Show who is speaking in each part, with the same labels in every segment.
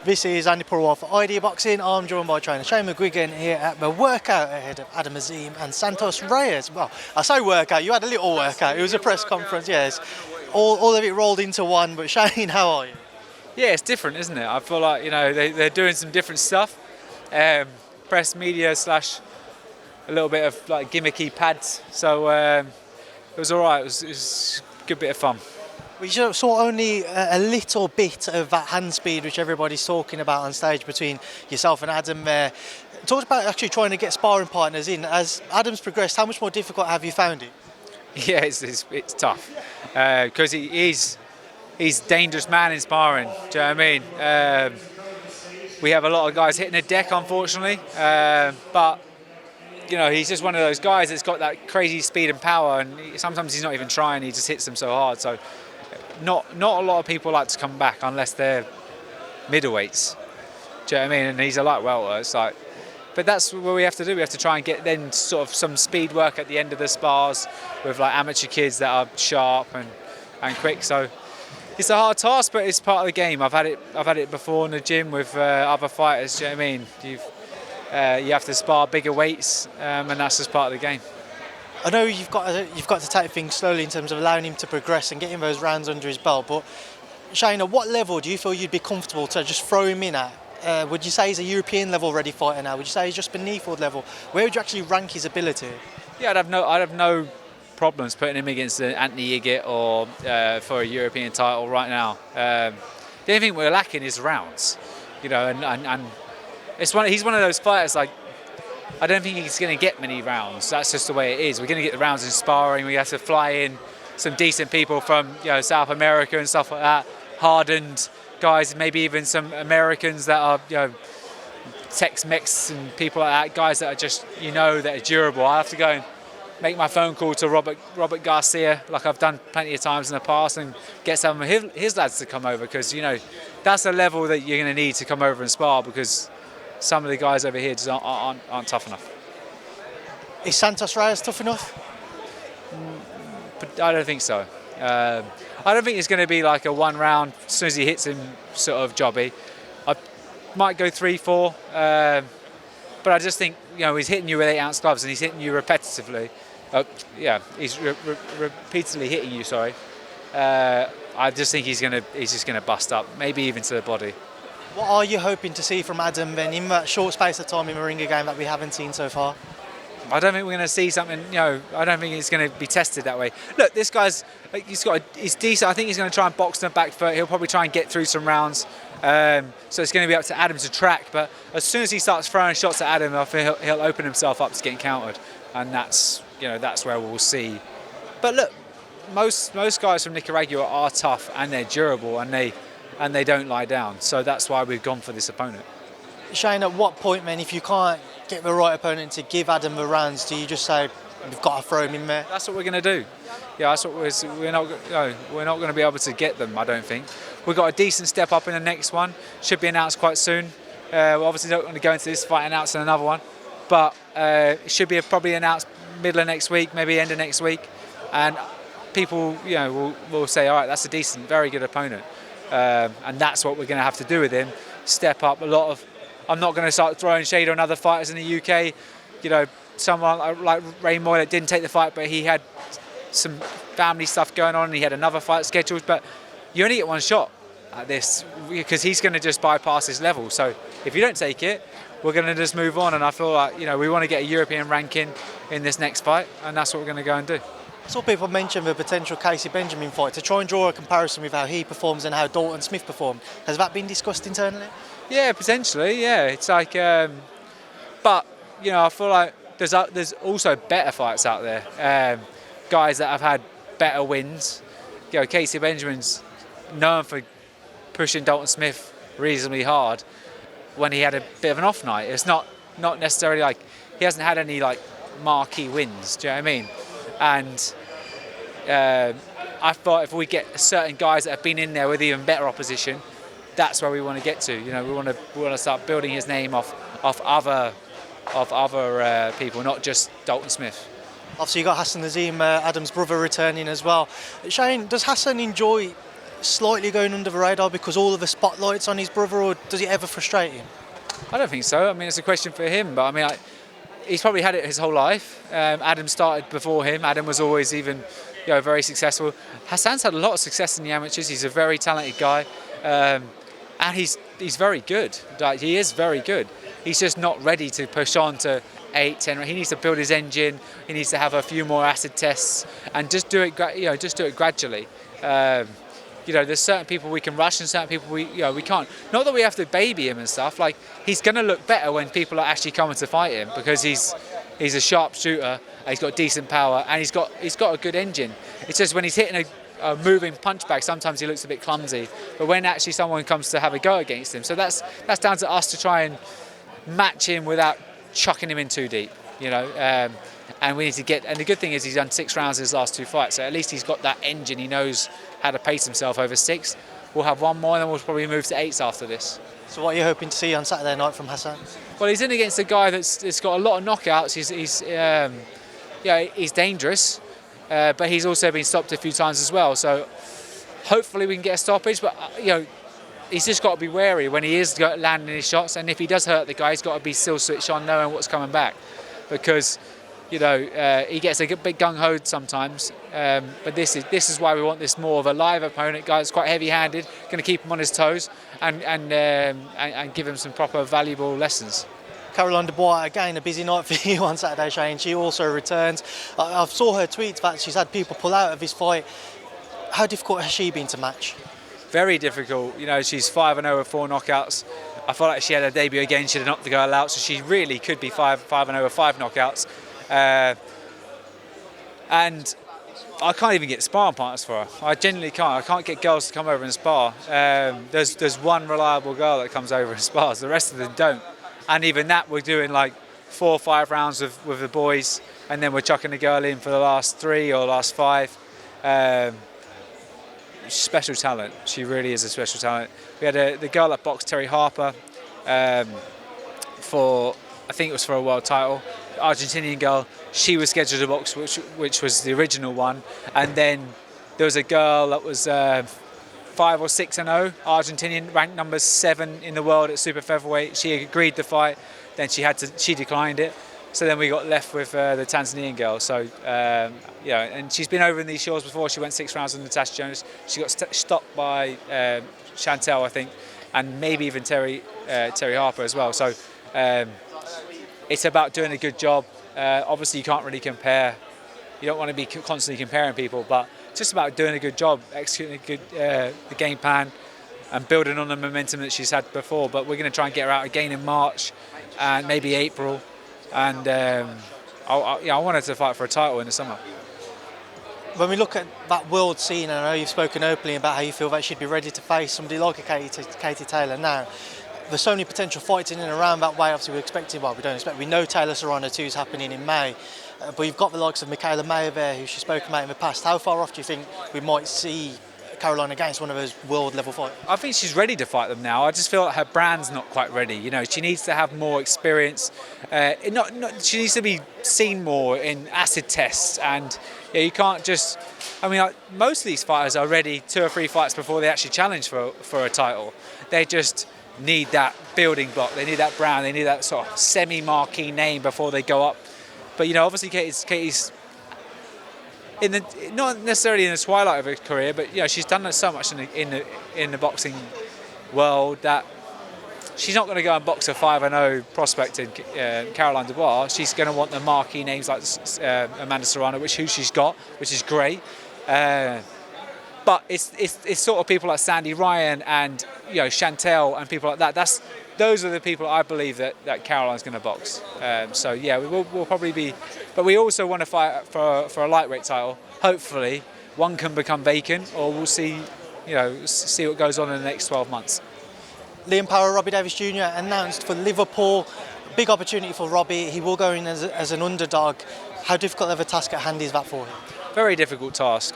Speaker 1: This is Andy Paro for ID Boxing. I'm joined by trainer Shane McGuigan here at the workout ahead of Adam Azim and Santos Reyes. Well, I say workout, you had a little workout. It was a press conference, yes. All of it rolled into one, but Shane, how are you?
Speaker 2: Yeah, it's different, isn't it? I feel like, they're doing some different stuff. Press media slash a little bit of like gimmicky pads. So it was all right. It was a good bit of fun.
Speaker 1: We saw only a little bit of that hand speed which everybody's talking about on stage between yourself and Adam there. Talk about actually trying to get sparring partners in. As Adam's progressed, how much more difficult have you found it?
Speaker 2: Yeah, it's tough because he's a dangerous man in sparring. Do you know what I mean? We have a lot of guys hitting the deck, unfortunately, but he's just one of those guys that's got that crazy speed and power, and sometimes he's not even trying. He just hits them so hard. So not a lot of people like to come back unless they're middleweights. Do you know what I mean? And he's a light welter. It's like, but that's what we have to do. We have to try and get then sort of some speed work at the end of the spars with like amateur kids that are sharp and quick. So it's a hard task, but it's part of the game. I've had it before in the gym with other fighters. Do you know what I mean? You have to spar bigger weights, and that's just part of the game.
Speaker 1: I know you've got to take things slowly in terms of allowing him to progress and getting those rounds under his belt. But Shane, at what level do you feel you'd be comfortable to just throw him in at? Would you say he's a European level ready fighter now? Would you say he's just beneath world level? Where would you actually rank his ability?
Speaker 2: Yeah, I'd have no problems putting him against Anthony Igit or for a European title right now. The only thing we're lacking is rounds, and he's one of those fighters like. I don't think he's going to get many rounds. That's just the way it is. We're going to get the rounds in sparring. We have to fly in some decent people from South America and stuff like that. Hardened guys, maybe even some Americans that are Tex-Mex and people like that. Guys that are just that are durable. I have to go and make my phone call to Robert Garcia, like I've done plenty of times in the past, and get some of his lads to come over because that's the level that you're going to need to come over and spar because. Some of the guys over here just aren't tough enough.
Speaker 1: Is Santos Reyes tough enough?
Speaker 2: But I don't think so. I don't think it's going to be like a one round, as soon as he hits him, sort of jobby. I might go 3-4, but I just think, he's hitting you with 8-ounce gloves and he's hitting you repetitively. He's repeatedly hitting you, sorry. I just think he's just going to bust up, maybe even to the body.
Speaker 1: What are you hoping to see from Adam then in that short space of time in the ringer game that we haven't seen so far?
Speaker 2: I don't think we're going to see something, I don't think it's going to be tested that way. Look, this guy's, he's decent. I think he's going to try and box them back foot. He'll probably try and get through some rounds. So it's going to be up to Adam to track. But as soon as he starts throwing shots at Adam, I think he'll open himself up to getting countered. And that's where we'll see. But look, most guys from Nicaragua are tough and they're durable and they don't lie down. So that's why we've gone for this opponent.
Speaker 1: Shane, at what point then, if you can't get the right opponent to give Adam the rounds, do you just say, we've got to throw him in there?
Speaker 2: That's what we're going to do. Yeah, that's what we're not going to be able to get them, I don't think. We've got a decent step up in the next one. Should be announced quite soon. We obviously don't want to go into this fight announcing another one. But it should be probably announced middle of next week, maybe end of next week. And people, will say, all right, that's a decent, very good opponent. And that's what we're going to have to do with him. Step up I'm not going to start throwing shade on other fighters in the UK. Someone like Ray Moy that didn't take the fight, but he had some family stuff going on and he had another fight scheduled. But you only get one shot at this because he's going to just bypass this level. So if you don't take it, we're going to just move on. And I feel like, we want to get a European ranking in this next fight, and that's what we're going to go and do.
Speaker 1: I saw people mention the potential Kaisee Benjamin fight to try and draw a comparison with how he performs and how Dalton Smith performed. Has that been discussed internally?
Speaker 2: Yeah, potentially. Yeah, it's like, but I feel like there's also better fights out there. Guys that have had better wins. Kaisee Benjamin's known for pushing Dalton Smith reasonably hard when he had a bit of an off night. It's not necessarily like he hasn't had any like marquee wins. Do you know what I mean? And I thought if we get certain guys that have been in there with even better opposition, that's where we want to get to. We want to start building his name off other people, not just Dalton Smith.
Speaker 1: Obviously, you got Hassan Azim, Adam's brother, returning as well. Shane, does Hassan enjoy slightly going under the radar because all of the spotlight's on his brother, or does it ever frustrate him?
Speaker 2: I don't think so. I mean, it's a question for him, but I mean, he's probably had it his whole life. Adam started before him. Adam was always even, very successful. Hassan's had a lot of success in the amateurs. He's a very talented guy, and he's very good. Like, he is very good. He's just not ready to push on to 8, 10. He needs to build his engine. He needs to have a few more acid tests and just do it. Just do it gradually. There's certain people we can rush and certain people we can't. Not that we have to baby him and stuff. Like, he's going to look better when people are actually coming to fight him because he's a sharp shooter. And he's got decent power and he's got a good engine. It's just when he's hitting a moving punch bag, sometimes he looks a bit clumsy. But when actually someone comes to have a go against him, so that's down to us to try and match him without chucking him in too deep. And we need to get. And the good thing is he's done 6 rounds in his last 2 fights, so at least he's got that engine. He knows how to pace himself over 6. We'll have one more, and then we'll probably move to 8s after this.
Speaker 1: So what are you hoping to see on Saturday night from Hassan?
Speaker 2: Well, he's in against a guy that's got a lot of knockouts. He's dangerous, but he's also been stopped a few times as well. So hopefully we can get a stoppage. But he's just got to be wary when he is landing his shots, and if he does hurt the guy, he's got to be still switched on, knowing what's coming back, because he gets a bit gung-ho sometimes. But this is why we want this more of a live opponent, guy that's quite heavy-handed, going to keep him on his toes and give him some proper valuable lessons.
Speaker 1: Caroline Dubois, again, a busy night for you on Saturday, Shane. She also returns. I saw her tweets that she's had people pull out of his fight. How difficult has she been to match?
Speaker 2: Very difficult. She's 5-0 with 4 knockouts. I felt like she had her debut again. She'd have knocked the girl out, so she really could be 5-0 with 5 knockouts. And I can't even get sparring partners for her. I genuinely can't. I can't get girls to come over and spar. There's one reliable girl that comes over and spars. The rest of them don't. And even that, we're doing like 4 or 5 rounds with the boys, and then we're chucking the girl in for the last 3 or last 5. Special talent. She really is a special talent. We had the girl that boxed Terry Harper I think it was for a world title. Argentinian girl. She was scheduled to box, which was the original one, and then there was a girl that was 5 or 6-0, Argentinian, ranked number 7 in the world at super featherweight. She agreed to fight, then she declined it. So then we got left with the Tanzanian girl. So and she's been over in these shores before. She went 6 rounds with Natasha Jonas. She got stopped by Chantel, I think, and maybe even Terry Harper as well. So it's about doing a good job. Obviously, you can't really compare. You don't want to be constantly comparing people, but it's just about doing a good job, executing the game plan, and building on the momentum that she's had before. But we're going to try and get her out again in March and maybe April. And I wanted to fight for a title in the summer.
Speaker 1: When we look at that world scene, I know you've spoken openly about how you feel that she'd be ready to face somebody like a Katie Taylor now. There's so many potential fights in and around that way. Obviously, we know Taylor Serrano 2 is happening in May. But you've got the likes of Michaela Mayer there, who she's spoken about in the past. How far off do you think we might see Caroline against one of those world level fighters?
Speaker 2: I think she's ready to fight them now. I just feel like her brand's not quite ready. She needs to have more experience. She needs to be seen more in acid tests, and you can't just. Most of these fighters are ready 2 or 3 fights before they actually challenge for a title. They just need that building block. They need that brand. They need that sort of semi-marquee name before they go up. But obviously Katie's not necessarily in the twilight of her career, but she's done so much in the boxing world that she's not going to go and box a 5-0 prospect in Caroline Dubois. She's going to want the marquee names like Amanda Serrano, who she's got, which is great. But it's sort of people like Sandy Ryan and Chantel and people like that. Those are the people I believe that Caroline's going to box. We'll probably be. But we also want to fight for a lightweight title. Hopefully, one can become vacant, or we'll see. See what goes on in the next 12 months.
Speaker 1: Liam Paro, Robbie Davies Jr. announced for Liverpool. Big opportunity for Robbie. He will go in as an underdog. How difficult of a task at hand is that for him? Very
Speaker 2: difficult task.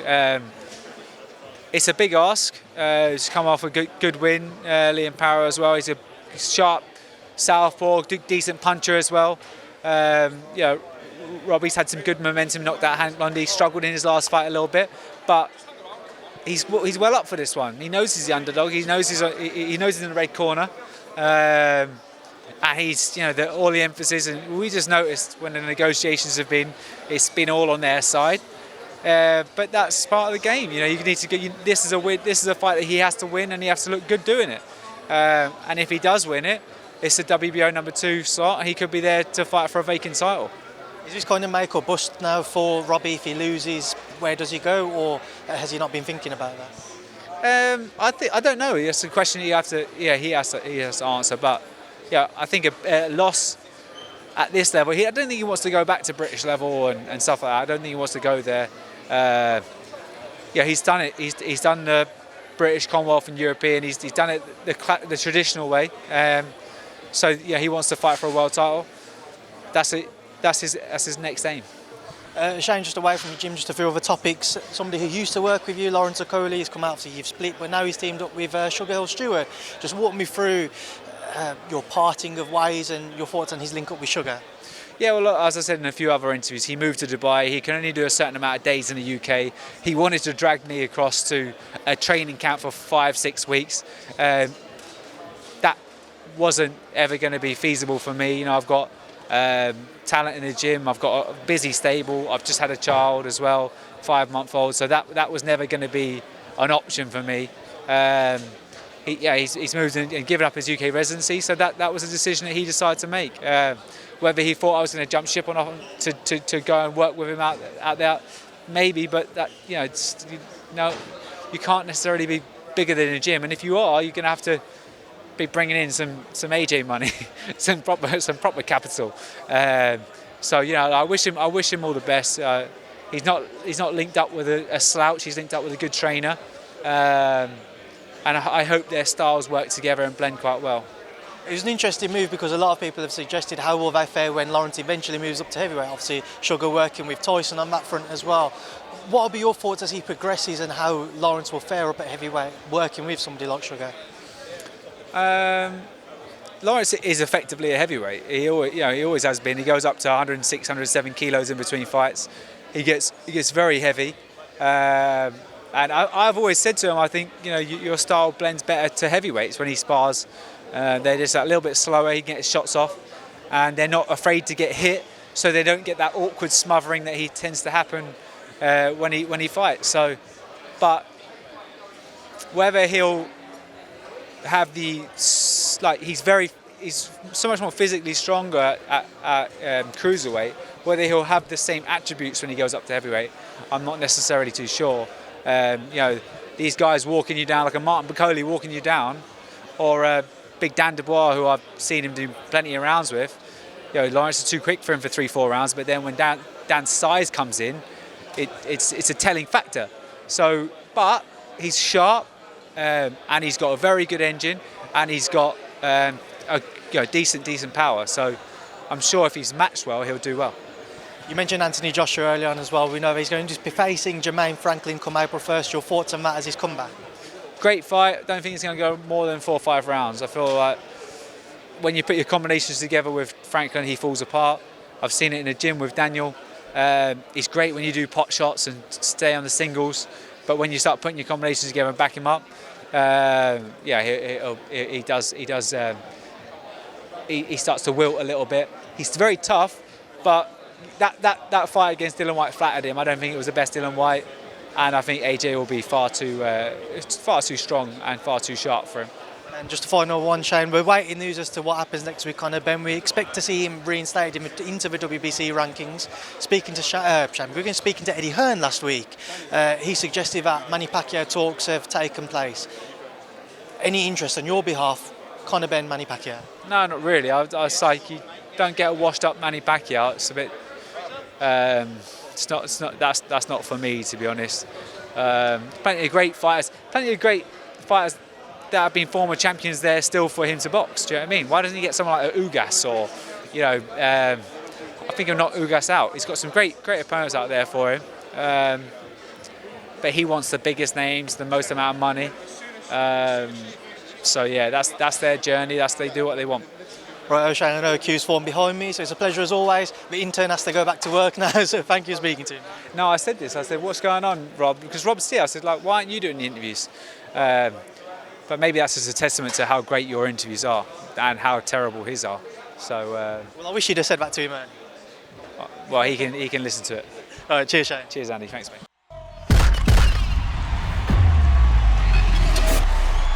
Speaker 2: It's a big ask. He's come off a good win. Liam Paro as well. He's a sharp southpaw, decent puncher as well. Robbie's had some good momentum, knocked out Hank Lundy, struggled in his last fight a little bit, but he's well up for this one. He knows he's the underdog. He knows he's in the red corner, and he's all the emphasis. And we just noticed when the negotiations have been, it's been all on their side. But that's part of the game. You need to get. This is a win. This is a fight that he has to win, and he has to look good doing it. And if he does win it, it's the WBO number 2 slot, and he could be there to fight for a vacant title.
Speaker 1: Is this kind of make or bust now for Robbie? If he loses, where does he go, or has he not been thinking about that?
Speaker 2: I don't know. It's a question he has to answer. But yeah, I think a loss at this level, I don't think he wants to go back to British level and stuff like that. I don't think he wants to go there. He's done it. He's done the British, Commonwealth, and European. He's done it the traditional way. So yeah, he wants to fight for a world title. That's it. That's his next aim.
Speaker 1: Shane, just away from the gym, just a few other topics. Somebody who used to work with you, Lawrence Okolie, has come out, so you've split, but now he's teamed up with Sugar Hill Steward. Just walk me through your parting of ways and your thoughts on his link up with Sugar.
Speaker 2: Yeah, well, look, as I said in a few other interviews, he moved to Dubai. He can only do a certain amount of days in the UK. He wanted to drag me across to a training camp for 5-6 weeks. That wasn't ever going to be feasible for me. I've got talent in the gym. I've got a busy stable. I've just had a child as well, 5-month-old. So that was never going to be an option for me. He's moved and given up his UK residency. So that was a decision that he decided to make. Whether he thought I was going to jump ship or not to go and work with him out there, maybe. But that you can't necessarily be bigger than a gym. And if you are, you're going to have to be bringing in some AJ money, some proper capital. So I wish him all the best. He's not linked up with a slouch. He's linked up with a good trainer, and I hope their styles work together and blend quite well.
Speaker 1: It was an interesting move because a lot of people have suggested how will they fare when Lawrence eventually moves up to heavyweight. Obviously, Sugar working with Tyson on that front as well. What will be your thoughts as he progresses and how Lawrence will fare up at heavyweight working with somebody like Sugar?
Speaker 2: Lawrence is effectively a heavyweight. He always has been. He goes up to 106, 107 kilos in between fights. He gets very heavy. And I've always said to him, I think your style blends better to heavyweights when he spars. They're just a little bit slower. He gets shots off, and they're not afraid to get hit, so they don't get that awkward smothering that he tends to happen when he fights. So, but whether he'll have he's so much more physically stronger at cruiserweight. Whether he'll have the same attributes when he goes up to heavyweight, I'm not necessarily too sure. These guys walking you down like a Martin Okolie walking you down, or Big Dan Dubois, who I've seen him do plenty of rounds with. Lawrence is too quick for him for 3-4 rounds, but then when Dan's size comes in, it's a telling factor. So, but he's sharp, and he's got a very good engine, and he's got decent power. So, I'm sure if he's matched well, he'll do well.
Speaker 1: You mentioned Anthony Joshua earlier on as well. We know he's going to be facing Jermaine Franklin come April 1st. Your thoughts on that as his comeback?
Speaker 2: Great fight. Don't think it's going to go more than 4 or 5 rounds. I feel like when you put your combinations together with Franklin, he falls apart. I've seen it in the gym with Daniel. He's great when you do pot shots and stay on the singles, but when you start putting your combinations together and back him up, he starts to wilt a little bit. He's very tough, but that fight against Dillian Whyte flattered him. I don't think it was the best Dillian Whyte, and I think AJ will be far too strong and far too sharp for him.
Speaker 1: And just a final one, Shane, we're waiting news as to what happens next week. Ben, we expect to see him reinstated into the WBC rankings. Speaking to Shane McGuigan, speaking to Eddie Hearn last week, he suggested that Manny Pacquiao talks have taken place. Any interest on your behalf, Ben, Manny Pacquiao? No,
Speaker 2: not really. I was like, you don't get a washed-up Manny Pacquiao. It's a bit. That's not for me, to be honest. Plenty of great fighters that have been former champions there still for him to box. Do you know what I mean? Why doesn't he get someone like Ugas or, I think he'll knock Ugas out. He's got some great opponents out there for him. But he wants the biggest names, the most amount of money. So yeah, that's their journey. They do what they want.
Speaker 1: Right, O'Shane, I know Q's form behind me, so it's a pleasure as always. The intern has to go back to work now, so thank you for speaking to me.
Speaker 2: No, I said this. I said, what's going on, Rob? Because Rob's here. I said, like, why aren't you doing the interviews? But maybe that's just a testament to how great your interviews are and how terrible his are. So,
Speaker 1: Well, I wish you'd have said that to him, man.
Speaker 2: well, he can listen to it.
Speaker 1: All right, cheers, Shane.
Speaker 2: Cheers, Andy. Thanks, mate.